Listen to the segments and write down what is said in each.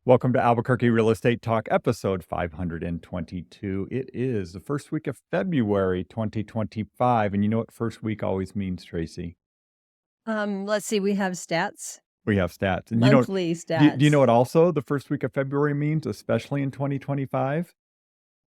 Welcome to Albuquerque Real Estate Talk, episode 522. It is the first week of February 2025. And you know what first week always means, Tracy? Let's see, we have stats, We have stats. And monthly do you know stats. what also the first week of February means, especially in 2025?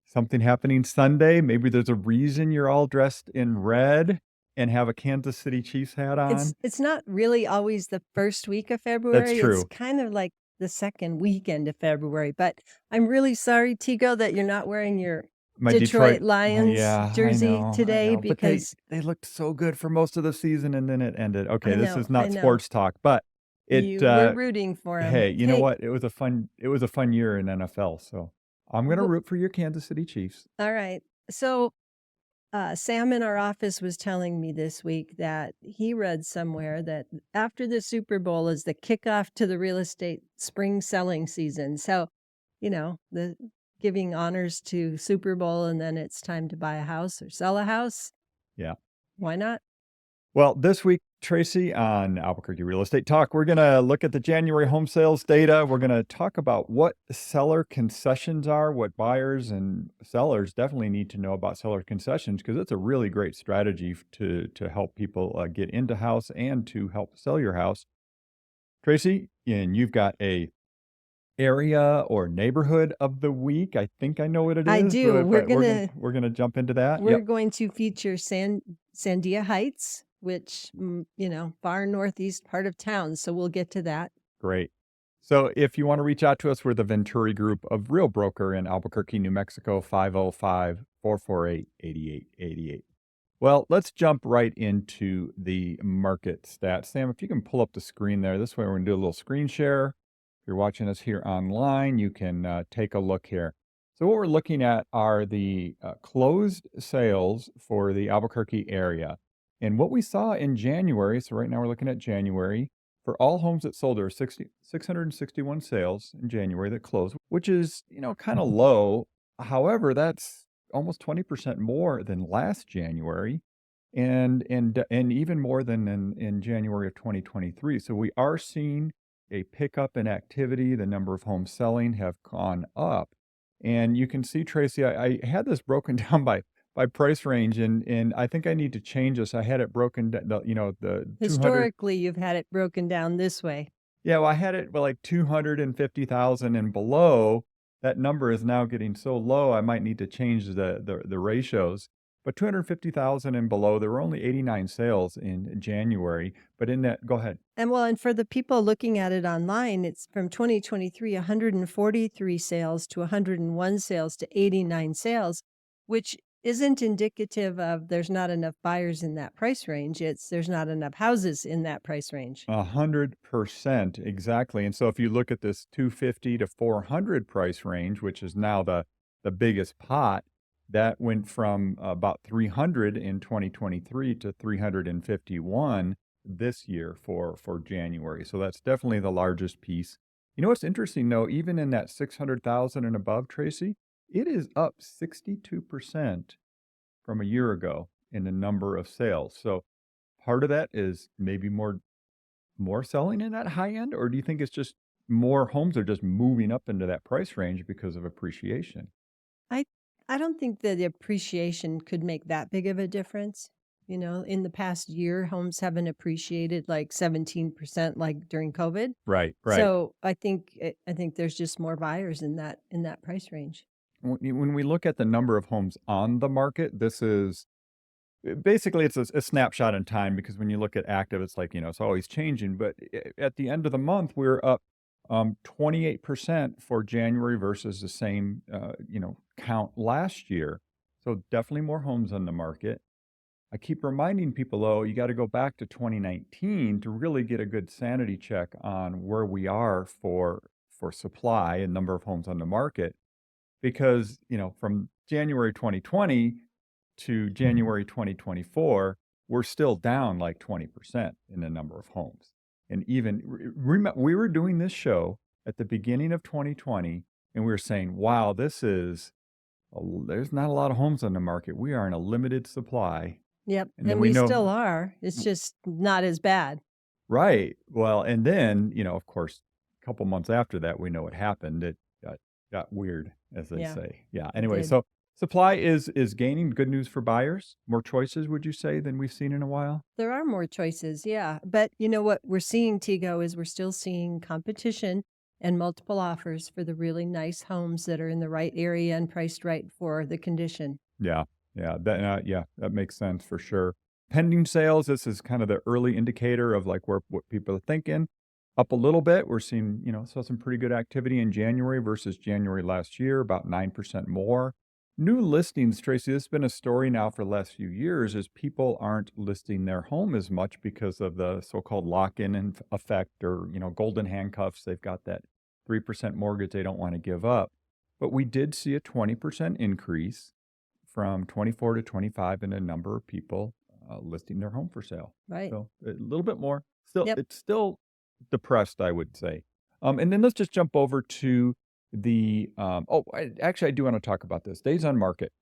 Something happening Sunday. Maybe there's a reason you're all dressed in red and have a Kansas City Chiefs hat It's on. it's not really always the first week of That's February, it's true. kind of like the second weekend of February, but I'm really sorry, Tego, that you're not wearing your My Detroit Detroit Lions yeah, jersey I today know, but they because they looked so good for most of the season, and then it ended. Okay, this is I not know, sports talk, but it, you were rooting for him. hey, you know Hey, what? It was a fun year in NFL, so I'm gonna w root for your Kansas City Chiefs. alright. So, Sam in our office was telling me this week that he read somewhere that after the Super Bowl is the kickoff to the real estate spring selling season. So, the giving honors to Super Bowl and then it's time to buy a house or sell a house. Yeah. Why not? Well, this week, Tracy, on Albuquerque Real Estate Talk, we're going to look at the January home sales data. We're going to talk about what seller concessions are, what buyers and sellers definitely need to know about seller concessions, because it's a really great strategy to help people get into house and to help sell your house. Tracy, and you've got a area or neighborhood of the week. I think I know what it I is, do. but we're gonna jump into that. We're Yep, going to feature Sandia Heights, which, far northeast part of town. So we'll get to that. great. So if you want to reach out to us, we're the Venturi Group of Real Broker in Albuquerque, New Mexico, 505-448-8888. Well, let's jump right into the market stats. Sam, if you can pull up the screen there, this way we're going to do a little screen share. If you're watching us here online, you can take a look here. So what we're looking at are the closed sales for the Albuquerque area. And what we saw in January, so right now we're looking at January, for all homes that sold, there were 661 sales in January that closed, which is, kind of low. However, that's almost 20% more than last January and even more than in January of 2023. So we are seeing a pickup in activity. The number of homes selling have gone up. And you can see, Tracy, I had this broken down by price range, and I think I need to change this. I had it broken down, the 200. Historically, you've had it broken down this way. Yeah, well, I had it like 250,000 and below. That number is now getting so low, I might need to change the ratios. But 250,000 and below, there were only 89 sales in January. But in that, go ahead. And for the people looking at it online, it's from 2023, 143 sales to 101 sales to 89 sales, which isn't indicative of there's not enough buyers in that price range. It's there's not enough houses in that price range. 100%, exactly. And so if you look at this 250 to 400 price range, which is now the biggest pot, that went from about 300 in 2023 to 351 this year for January. So that's definitely the largest piece. You know what's interesting though, even in that 600,000 and above, Tracy, it is up 62% from a year ago in the number of sales. So part of that is maybe more selling in that high end, or do you think it's just more homes are just moving up into that price range because of appreciation? I I don't think that the appreciation could make that big of a difference. In the past year, homes haven't appreciated like 17% like during COVID. Right, right. So I think there's just more buyers in that price range. When we look at the number of homes on the market, this is basically it's a snapshot in time because when you look at active, it's like, it's always changing. But at the end of the month, we're up 28% for January versus the same, count last year. So definitely more homes on the market. I keep reminding people, though, you got to go back to 2019 to really get a good sanity check on where we are for supply and number of homes on the market. Because, from January 2020 to January 2024, we're still down like 20% in the number of homes. And even remember, we were doing this show at the beginning of 2020, and we were saying, wow, there's not a lot of homes on the market. We are in a limited supply. Yep, And then and we we know, still are. It's just not as bad. right. Well, and then, of course, couple months after that, we know what happened. It got weird, as they Yeah, say. Yeah. it Anyway, did. so supply is gaining. Good news for buyers. More choices, would you say, than we've seen in a while? There are more choices, yeah. But you know what we're seeing, Tigo, is we're still seeing competition and multiple offers for the really nice homes that are in the right area and priced right for the condition. Yeah. That makes sense for sure. Pending sales, this is kind of the early indicator of like what people are thinking. Up a little bit. We're seeing, saw some pretty good activity in January versus January last year, about 9% more. New listings, Tracy, this has been a story now for the last few years, is people aren't listing their home as much because of the so-called lock-in effect or, golden handcuffs. They've got that 3% mortgage they don't want to give up. But we did see a 20% increase from 24 to 25 in a number of people listing their home for sale. Right. So a little bit more. Still, Yep. it's still depressed, I would say. And then let's just jump over to the I do want to talk about this. Days on market.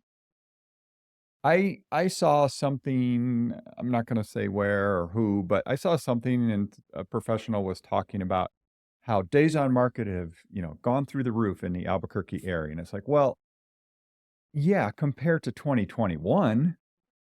I saw something, I'm not going to say where or who, but I saw something and a professional was talking about how days on market have, gone through the roof in the Albuquerque area. And it's like, well, yeah, compared to 2021,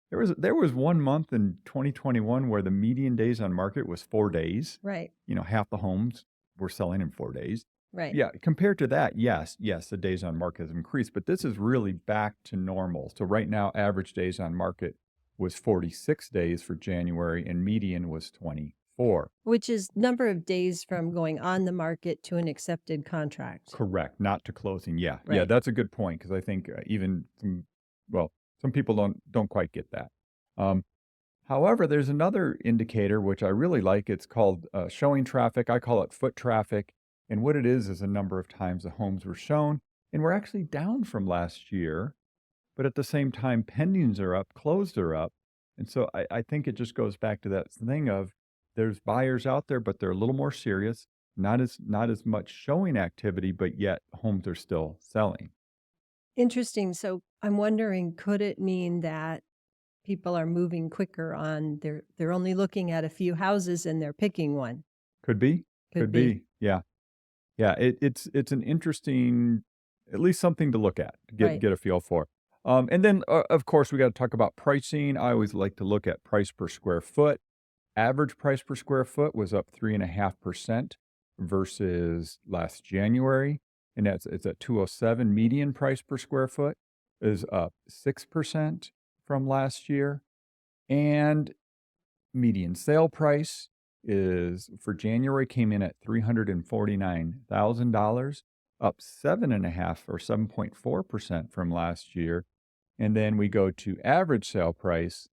there was 1 month in 2021 where the median days on market was 4 days. Right. Half the homes were selling in 4 days. Right. Yeah, compared to that, yes, the days on market has increased, but this is really back to normal. So right now, average days on market was 46 days for January and median was 24. Which is number of days from going on the market to an accepted contract. Correct, not to closing. Yeah, Right. that's a good point because I think even some people don't quite get that. However, there's another indicator which I really like. It's called showing traffic. I call it foot traffic. And what it is a number of times the homes were shown. And we're actually down from last year. But at the same time, pendings are up, closed are up. And so I think it just goes back to that thing of there's buyers out there, but they're a little more serious. Not as much showing activity, but yet homes are still selling. Interesting. So I'm wondering, could it mean that people are moving quicker on they're only looking at a few houses and they're picking one? Could be. Could be. Yeah. Yeah, it's an interesting, at least something to look at, to Right. get a feel for. And then, of course, we got to talk about pricing. I always like to look at price per square foot. Average price per square foot was up 3.5% versus last January, and it's at 207. Median price per square foot is up 6% from last year, and median sale price is for January came in at $349,000, up 7.4% from last year. And then we go to average sale price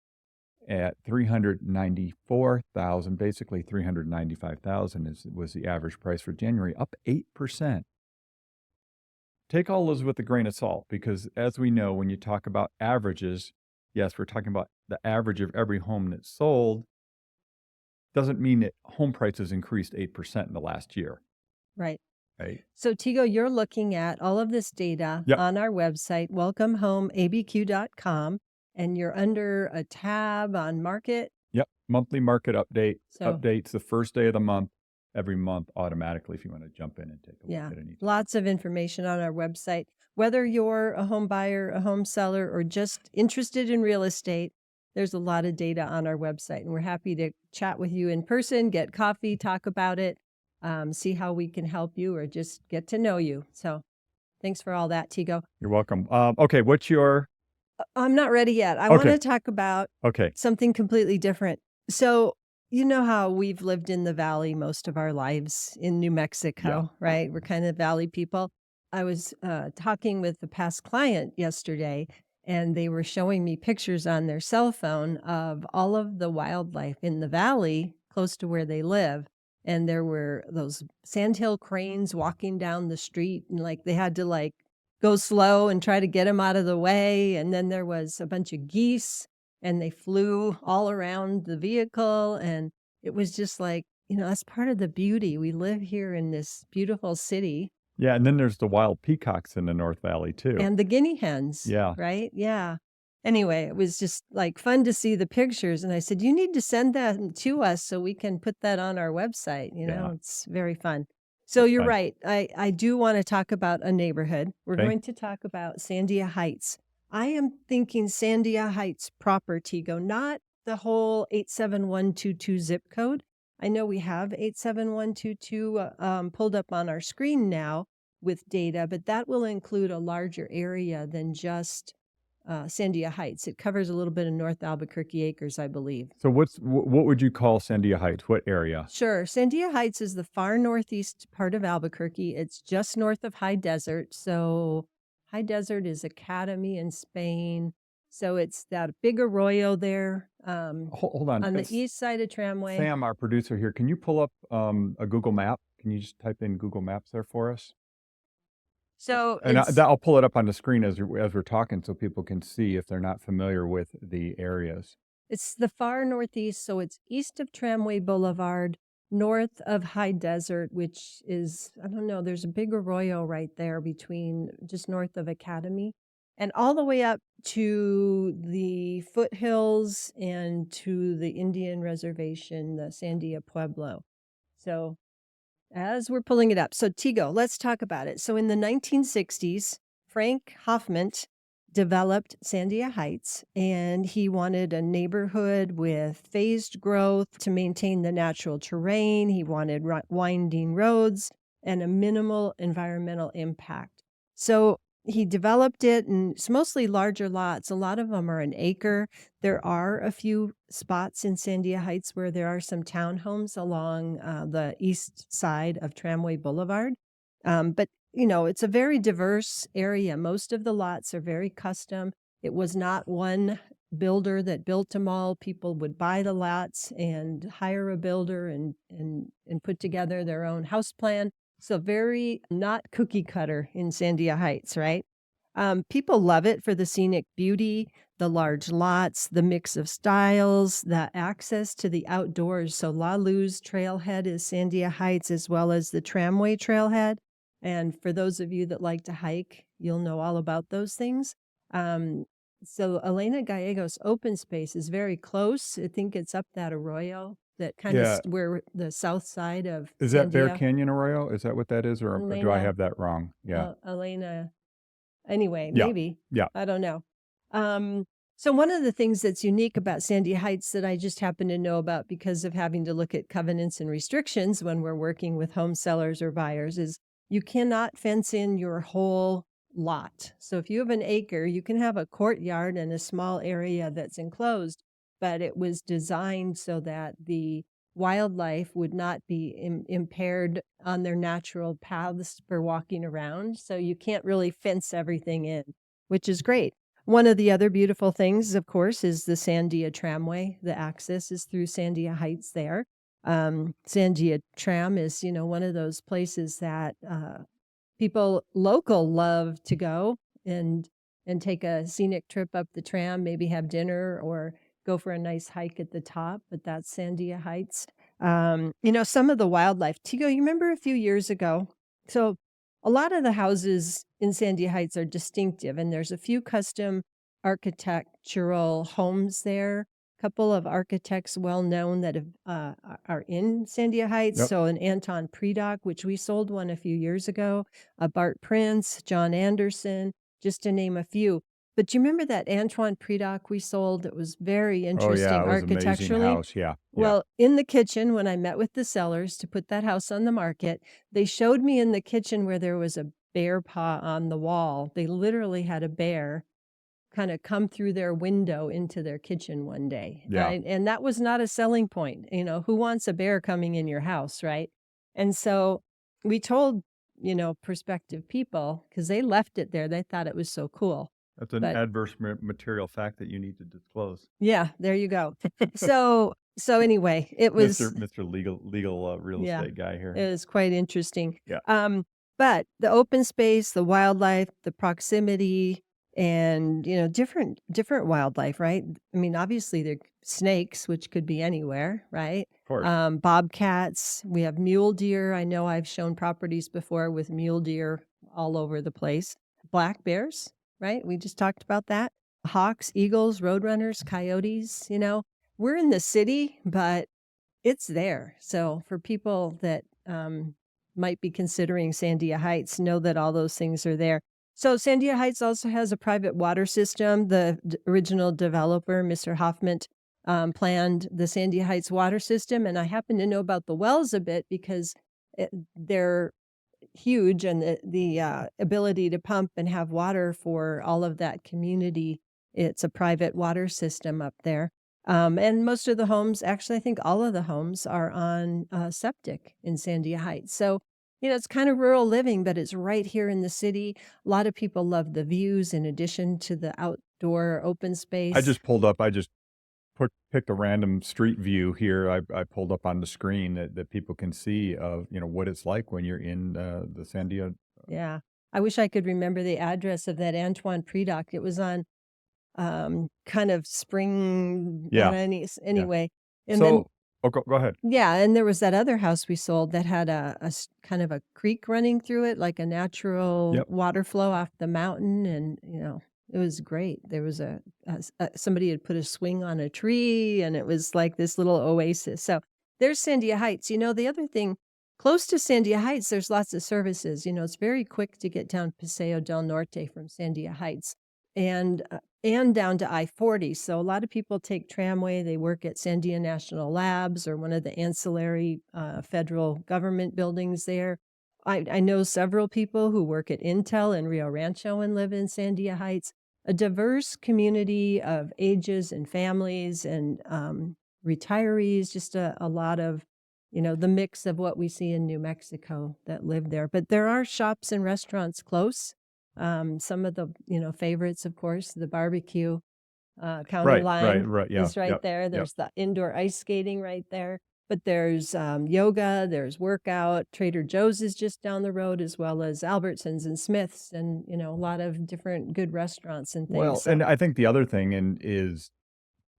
at 394,000, basically 395,000 was the average price for January, up 8%. Take all those with a grain of salt because as we know, when you talk about averages, yes, we're talking about the average of every home that's sold. Doesn't mean that home prices increased 8% in the last year. Right. Right. So Tigo, you're looking at all of this data Yep. on our website, welcomehomeabq.com, and you're under a tab on market. Yep. Monthly market update. So- Updates the first day of the month, every month automatically if you want to jump in and take a Yeah, look at anything. lots of information on our website. Whether you're a home buyer, a home seller, or just interested in real estate, there's a lot of data on our website, and we're happy to chat with you in person, get coffee, talk about it, see how we can help you, or just get to know you. So thanks for all that, Tigo. You're welcome. Okay, what's your... I'm not ready yet. I want Okay. to talk about Okay. something completely different. So you know how we've lived in the Valley most of our lives in New Mexico, right? We're kind of Valley people. I was talking with a past client yesterday, and they were showing me pictures on their cell phone of all of the wildlife in the Valley close to where they live. And there were those sandhill cranes walking down the street, and like they had to like go slow and try to get them out of the way. And then there was a bunch of geese, and they flew all around the vehicle. And it was just like, that's part of the beauty. We live here in this beautiful city. Yeah, and then there's the wild peacocks in the North Valley too. And the guinea hens. Yeah. Right? Yeah. Anyway, it was just like fun to see the pictures. And I said, you need to send that to us so we can put that on our website. Yeah. It's very fun. So That's you're fine. right. I do want to talk about a neighborhood. We're Okay. going to talk about Sandia Heights. I am thinking Sandia Heights proper, Tego, not the whole 87122 zip code. I know we have 87122 pulled up on our screen now with data, but that will include a larger area than just Sandia Heights. It covers a little bit of North Albuquerque acres, I believe. So what would you call Sandia Heights? What area? Sure. Sandia Heights is the far northeast part of Albuquerque. It's just north of High Desert. So High Desert is Academy in Spain. So it's that big arroyo there Hold on. on the east side of Tramway. Sam, our producer here, can you pull up a Google map? Can you just type in Google Maps there for us? So And it's, I'll pull it up on the screen as we're talking so people can see if they're not familiar with the areas. it's the far northeast. So it's east of Tramway Boulevard, north of High Desert, which is, I don't know, there's a big arroyo right there between just north of Academy and all the way up to the foothills and to the Indian reservation, the Sandia Pueblo. So as we're pulling it up, so Tego, let's talk about it. So in the 1960s, Frank Hoffman developed Sandia Heights, and he wanted a neighborhood with phased growth to maintain the natural terrain. He wanted winding roads and a minimal environmental impact. So he developed it, and it's mostly larger lots. A lot of them are an acre. There are a few spots in Sandia Heights where there are some townhomes along the east side of Tramway Boulevard. But it's a very diverse area. Most of the lots are very custom. It was not one builder that built them all. People would buy the lots and hire a builder and put together their own house plan. So very not cookie cutter in Sandia Heights, right? People love it for the scenic beauty, the large lots, the mix of styles, the access to the outdoors. So La Luz Trailhead is Sandia Heights, as well as the Tramway Trailhead. And for those of you that like to hike, you'll know all about those things. So Elena Gallegos open space is very close. I think it's up that arroyo that kind of where the south side of Is that Bear Sandia. Canyon Arroyo? Is that what that is, or do I Elena- have that wrong? Yeah. Elena. Anyway, Yeah. maybe. Yeah. I don't know. So one of the things that's unique about Sandia Heights that I just happen to know about because of having to look at covenants and restrictions when we're working with home sellers or buyers is you cannot fence in your whole lot. So if you have an acre, you can have a courtyard and a small area that's enclosed, but it was designed so that the wildlife would not be impaired on their natural paths for walking around. So you can't really fence everything in, which is great. One of the other beautiful things, of course, is the Sandia Tramway. The access is through Sandia Heights there. Sandia Tram is, one of those places that people local love to go and take a scenic trip up the tram, maybe have dinner or go for a nice hike at the top, but that's Sandia Heights. Some of the wildlife. Tego, you remember a few years ago? So a lot of the houses in Sandia Heights are distinctive, and there's a few custom architectural homes there. A couple of architects well known that are in Sandia Heights. Yep. So an Anton Predock, which we sold one a few years ago, a Bart Prince, John Anderson, just to name a few. But do you remember that Antoine Predock we sold? It was very interesting it was architecturally. amazing house. Yeah. Well, in the kitchen, when I met with the sellers to put that house on the market, they showed me in the kitchen where there was a bear paw on the wall. They literally had a bear kind of come through their window into their kitchen one day. Yeah. And that was not a selling point. Who wants a bear coming in your house, right? And so we told, prospective people, because they left it there. They thought it was so cool. That's an adverse material fact that you need to disclose. Yeah, there you go. So anyway, it was Mr. Legal real estate guy here. It was quite interesting. Yeah. But the open space, the wildlife, the proximity, and different wildlife, right? I mean, obviously there are snakes, which could be anywhere, right? Of course. Bobcats. We have mule deer. I know I've shown properties before with mule deer all over the place. Black bears, right? We just talked about that. Hawks, eagles, roadrunners, coyotes. We're in the city, but it's there. So for people that might be considering Sandia Heights know that all those things are there. So Sandia Heights also has a private water system. The original developer, Mr. Hoffman, planned the Sandia Heights water system, and I happen to know about the wells a bit because they're huge, and the ability to pump and have water for all of that community. It's a private water system up there. And most of the homes, actually, I think all of the homes are on septic in Sandia Heights. So, it's kind of rural living, but it's right here in the city. A lot of people love the views in addition to the outdoor open I space. just pulled up. I just picked a random street view here. I pulled up on the screen that people can see of what it's like when you're in the Sandia. Yeah. I wish I could remember the address of that Antoine Predock. It was on kind of spring, Yeah, yeah. anyway. And then, So, oh, go ahead. yeah, and there was that other house we sold that had kind of a creek running through it, like a natural Yep. water flow off the mountain. And, it was great. There was somebody had put a swing on a tree, and it was like this little oasis. So there's Sandia Heights. The other thing, close to Sandia Heights, there's lots of services. It's very quick to get down Paseo del Norte from Sandia Heights. And down to I-40. So a lot of people take tramway. They work at Sandia National Labs or one of the ancillary federal government buildings there. I know several people who work at Intel in Rio Rancho and live in Sandia Heights. A diverse community of ages and families and retirees, just a lot of, the mix of what we see in New Mexico that live there. But there are shops and restaurants close. Some of the, favorites, of course, the barbecue, county line Right. Yeah. is right Yep. there. Yep. There's the indoor ice skating right there. But there's yoga, there's workout. Trader Joe's is just down the road, as well as Albertsons and Smith's, and a lot of different good restaurants and things. Well, and I think the other thing is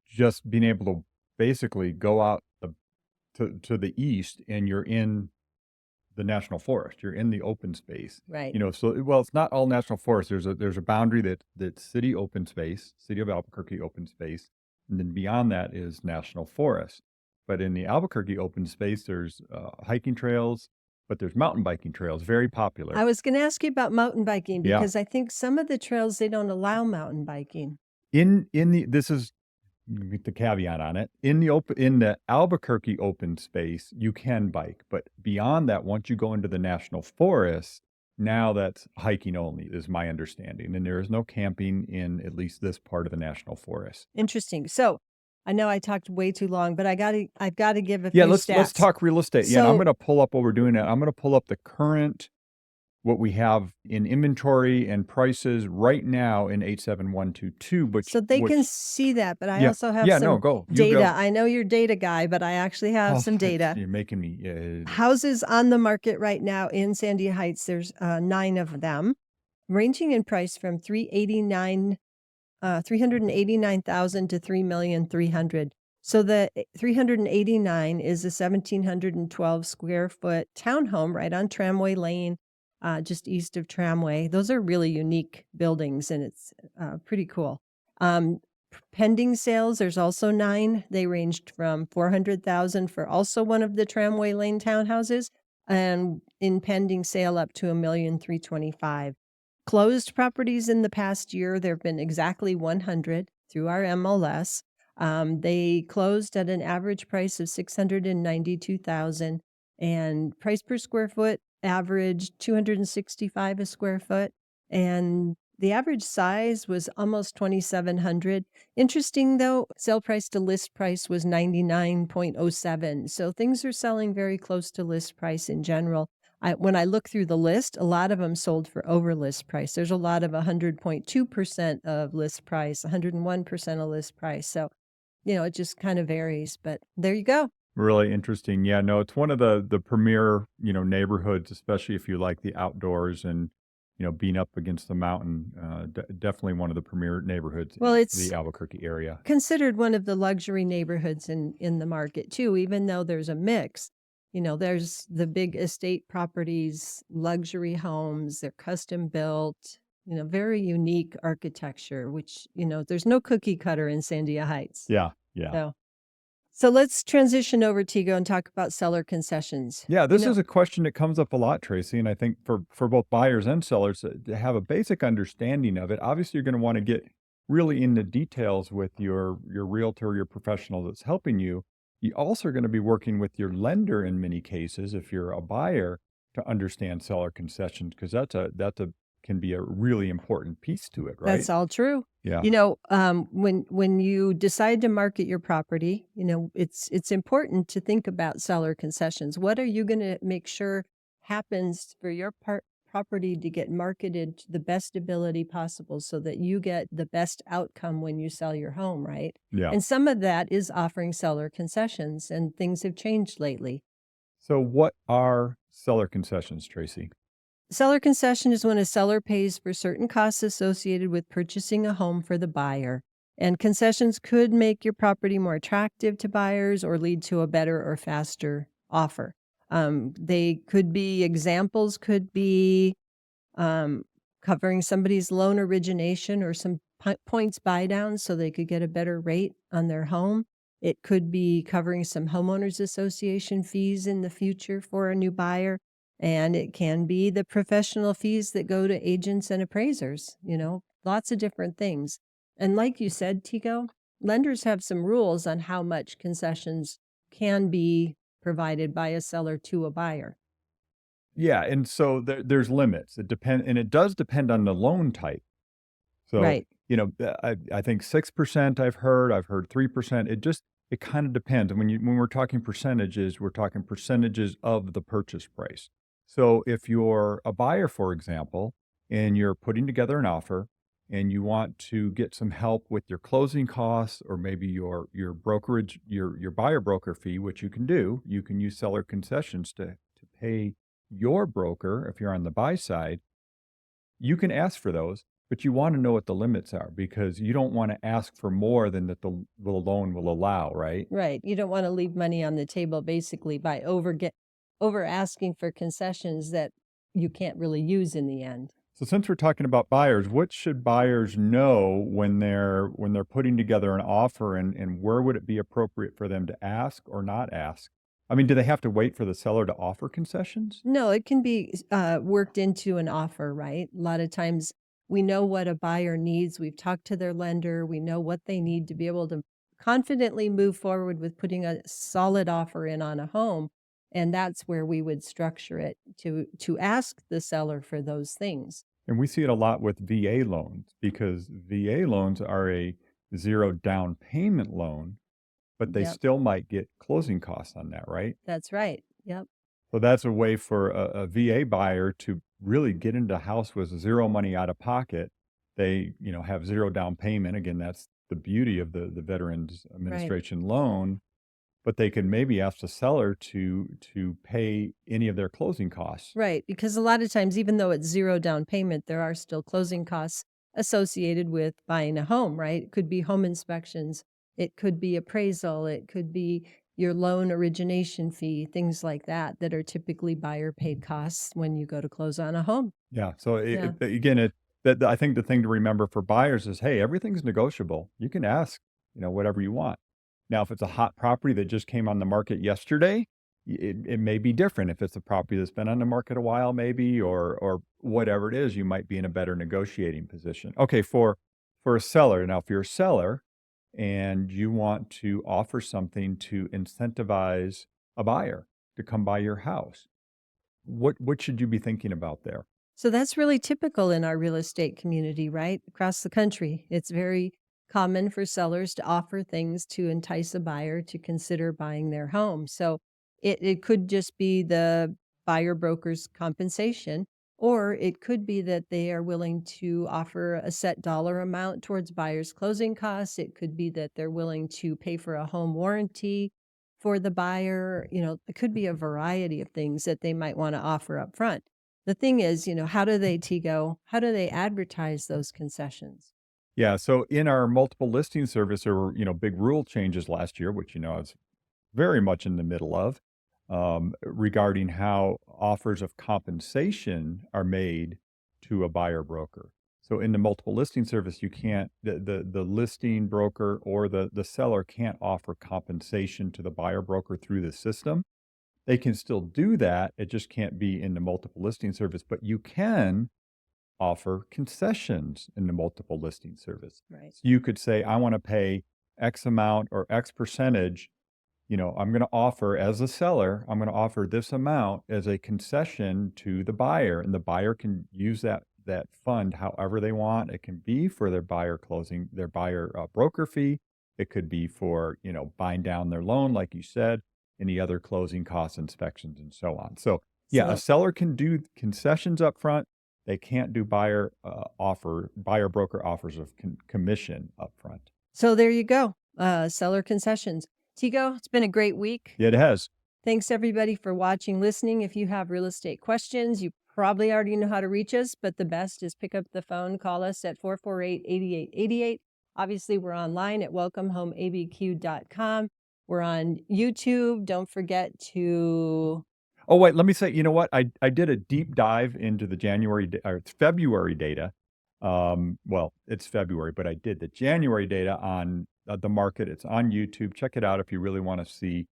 just being able to basically go out to the east, and you're in the national forest. You're in the open space. Right. So well, it's not all national forest. There's a boundary that's city open space, city of Albuquerque open space, and then beyond that is national forest. But in the Albuquerque open space, there's hiking trails, but there's mountain biking trails, very popular. I was going to ask you about mountain biking Yeah. because I think some of the trails, they don't allow mountain biking. This is the caveat on it. In the Albuquerque open space, you can bike, but beyond that, once you go into the national forest, now that's hiking only, is my understanding, and there is no camping in at least this part of the national forest. Interesting. So I know I talked way too long, but I've got to give a few let's stats. talk real estate. Yeah, and I'm So- going to pull up while we're doing that. I'm going to pull up the current what we have in inventory and prices right now in 87122. But So they can see that, but I Yeah. also have Yeah, some no, go. You data. go. I know you're data guy, but I actually have some data. You're making me. Houses on the market right now in Sandia Heights, there's 9 of them, ranging in price from 389,000 to 3,300,000. So the 389 is a 1,712 square foot townhome right on Tramway Lane, just east of Tramway. Those are really unique buildings, and it's pretty cool. Pending sales, there's also 9. They ranged from 400,000 for also one of the Tramway Lane townhouses, and in pending sale up to 1,325,000. Closed properties in the past year, there have been exactly 100 through our MLS. They closed at an average price of $692,000, and price per square foot averaged $265 a square foot, and the average size was almost 2,700. Interesting though, sale price to list price was 99.07. So things are selling very close to list price in general. When I look through the list, a lot of them sold for over list price. There's a lot of 100.2% of list price, 101% of list price. So, it just kind of varies, but there you go. Really interesting. Yeah, no, it's one of the premier, neighborhoods, especially if you like the outdoors and, being up against the mountain. Definitely one of the premier neighborhoods Well, in it's the Albuquerque area. considered one of the luxury neighborhoods in the market too, even though there's a mix. There's the big estate properties, luxury homes, they're custom built, very unique architecture, which, there's no cookie cutter in Sandia Heights. Yeah, yeah. So So let's transition over, Tigo, and talk about seller concessions. Yeah, this is a question that comes up a lot, Tracy, and I think for both buyers and sellers to have a basic understanding of it. Obviously, you're going to want to get really into details with your realtor, your professional that's helping you. You also are going to be working with your lender in many cases if you're a buyer to understand seller concessions because that's a can be a really important piece to it, right? That's all true. Yeah. When you decide to market your property, it's important to think about seller concessions. What are you going to make sure happens for your property to get marketed to the best ability possible so that you get the best outcome when you sell your home, right? Yeah. And some of that is offering seller concessions, and things have changed lately. So what are seller concessions, Tracy? Seller concession is when a seller pays for certain costs associated with purchasing a home for the buyer. And concessions could make your property more attractive to buyers or lead to a better or faster offer. They could be examples, could be um, covering somebody's loan origination or some points buy down so they could get a better rate on their home. It could be covering some homeowners association fees in the future for a new buyer. And it can be the professional fees that go to agents and appraisers, lots of different things. And like you said, Tico, lenders have some rules on how much concessions can be provided by a seller to a buyer. Yeah, and so there's limits. It does depend on the loan type. So, Right. I think 6% I've heard 3%. It kind of depends. And when we're talking percentages, we're talking percentages of the purchase price. So if you're a buyer, for example, and you're putting together an offer and you want to get some help with your closing costs or maybe your brokerage, your buyer broker fee, which you can do, you can use seller concessions to pay your broker if you're on the buy side. You can ask for those, but you wanna know what the limits are because you don't wanna ask for more than that the loan will allow, right? Right. You don't wanna leave money on the table basically by over asking for concessions that you can't really use in the end. So since we're talking about buyers, what should buyers know when they're putting together an offer and where would it be appropriate for them to ask or not ask? I mean, do they have to wait for the seller to offer concessions? No, it can be worked into an offer, right? A lot of times we know what a buyer needs. We've talked to their lender. We know what they need to be able to confidently move forward with putting a solid offer in on a home. And that's where we would structure it to ask the seller for those things. And we see it a lot with VA loans because VA loans are a zero down payment loan, but they Yep, still might get closing costs on that, right? that's right. Yep. So that's a way for a VA buyer to really get into a house with zero money out of pocket. They, have zero down payment. Again, that's the beauty of the Veterans Right. Administration loan, but they can maybe ask the seller to pay any of their closing costs. Right, because a lot of times, even though it's zero down payment, there are still closing costs associated with buying a home, right? It could be home inspections, it could be appraisal, it could be your loan origination fee, things like that, that are typically buyer paid costs when you go to close on a home. Yeah. So Yeah. again, I think the thing to remember for buyers is, hey, everything's negotiable. You can ask, whatever you want. Now, if it's a hot property that just came on the market yesterday, it may be different. If it's a property that's been on the market a while, maybe, or whatever it is, you might be in a better negotiating position. Okay, for a seller. Now, if you're a seller and you want to offer something to incentivize a buyer to come buy your house, what should you be thinking about there? So that's really typical in our real estate community, right? Across the country. It's very common for sellers to offer things to entice a buyer to consider buying their home. So it could just be the buyer broker's compensation, or it could be that they are willing to offer a set dollar amount towards buyer's closing costs. It could be that they're willing to pay for a home warranty for the buyer. It could be a variety of things that they might want to offer up front. The thing is, how do they advertise those concessions? Yeah, so in our multiple listing service, there were, big rule changes last year, which, I was very much in the middle of, regarding how offers of compensation are made to a buyer broker. So in the multiple listing service, you can't, the listing broker or the seller can't offer compensation to the buyer broker through the system. They can still do that. It just can't be in the multiple listing service, but you can offer concessions in the multiple listing service. Right. So you could say, I want to pay X amount or X percentage. I'm going to offer as a seller, I'm going to offer this amount as a concession to the buyer, and the buyer can use that fund however they want. It can be for their buyer broker fee. It could be for, buying down their loan, like you said, any other closing costs, inspections, and so on. So yeah, a So seller can do concessions up front. They can't do buyer broker offers of commission up front. so there you go. Seller concessions. Tego, it's been a great week. Yeah, it has. Thanks everybody for watching, listening. If you have real estate questions, you probably already know how to reach us, but the best is pick up the phone, call us at 448-8888. Obviously, we're online at welcomehomeabq.com. We're on YouTube. Don't forget to Oh, wait, let me say, you know what? I did a deep dive into the February data. Well, it's February, but I did the January data on the market. It's on YouTube. Check it out if you really want to see.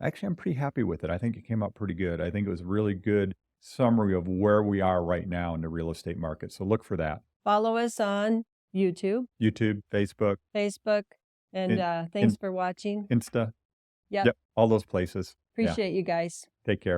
Actually, I'm pretty happy with it. I think it came out pretty good. I think it was a really good summary of where we are right now in the real estate market. So look for that. follow us on YouTube, Facebook, Facebook, and in, thanks in for watching. Insta. Yep. Yep. All those places. Yeah. Appreciate you guys. Take care.